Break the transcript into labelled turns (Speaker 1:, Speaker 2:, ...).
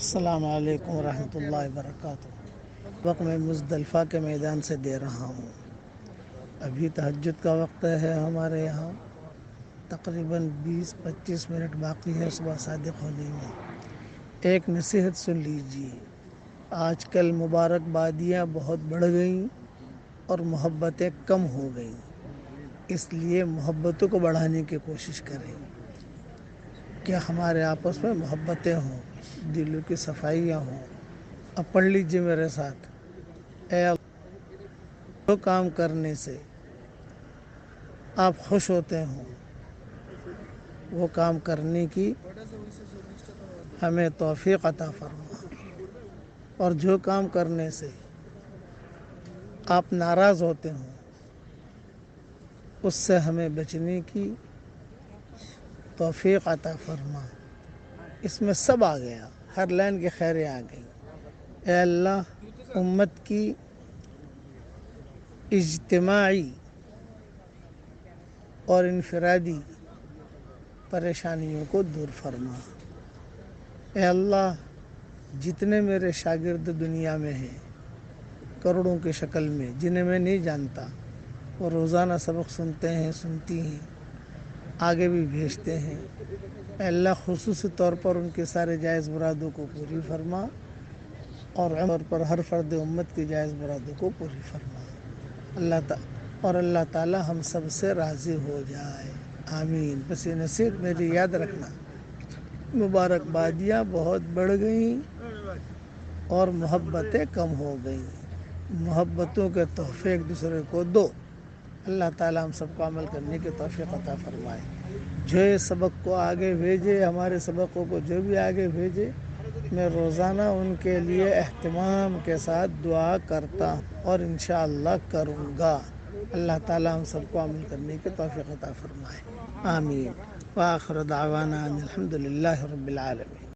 Speaker 1: السلام علیکم ورحمۃ اللہ وبرکاتہ۔ وقت میں مزدلفہ کے میدان سے دے رہا ہوں۔ ابھی تہجد کا وقت ہے ہمارے یہاں، تقریباً 20-25 منٹ باقی ہے صبح صادق ہونے میں۔ ایک نصیحت سن لیجیے، آج کل مبارکبادیاں بہت بڑھ گئیں اور محبتیں کم ہو گئیں، اس لیے محبتوں کو بڑھانے کی کوشش کریں کہ ہمارے آپس میں محبتیں ہوں، دلوں کی صفائیاں ہوں۔ اب پڑھ لیجیے میرے ساتھ، اے اللہ، جو کام کرنے سے آپ خوش ہوتے ہوں وہ کام کرنے کی ہمیں توفیق عطا فرما، اور جو کام کرنے سے آپ ناراض ہوتے ہوں اس سے ہمیں بچنے کی توفیق عطا فرما۔ اس میں سب آ گیا، ہر لائن کی خیریں آ گئی۔ اے اللہ، امت کی اجتماعی اور انفرادی پریشانیوں کو دور فرما۔ اے اللہ، جتنے میرے شاگرد دنیا میں ہیں کروڑوں کی شکل میں، جنہیں میں نہیں جانتا، وہ روزانہ سبق سنتے ہیں، سنتی ہیں، آگے بھی بھیجتے ہیں۔ اے اللہ، خصوصی طور پر ان کے سارے جائز مرادوں کو پوری فرما، اور عمر پر ہر فرد امت کی جائز مرادوں کو پوری فرما۔ اللہ تعالی ہم سب سے راضی ہو جائے، آمین۔ بس یہ نصیحت میری یاد رکھنا، مبارکبادیاں بہت بڑھ گئیں اور محبتیں کم ہو گئیں۔ محبتوں کے تحفے ایک دوسرے کو دو۔ اللہ تعالیٰ ہم سب کو عمل کرنے کی توفیق عطا فرمائے۔ جو یہ سبق کو آگے بھیجے، ہمارے سبقوں کو جو بھی آگے بھیجے، میں روزانہ ان کے لیے اہتمام کے ساتھ دعا کرتا ہوں اور انشاءاللہ کروں گا۔ اللہ تعالیٰ ہم سب کو عمل کرنے کی توفیق عطا فرمائے، آمین۔ وآخر دعوانا ان الحمد للہ رب العالمین۔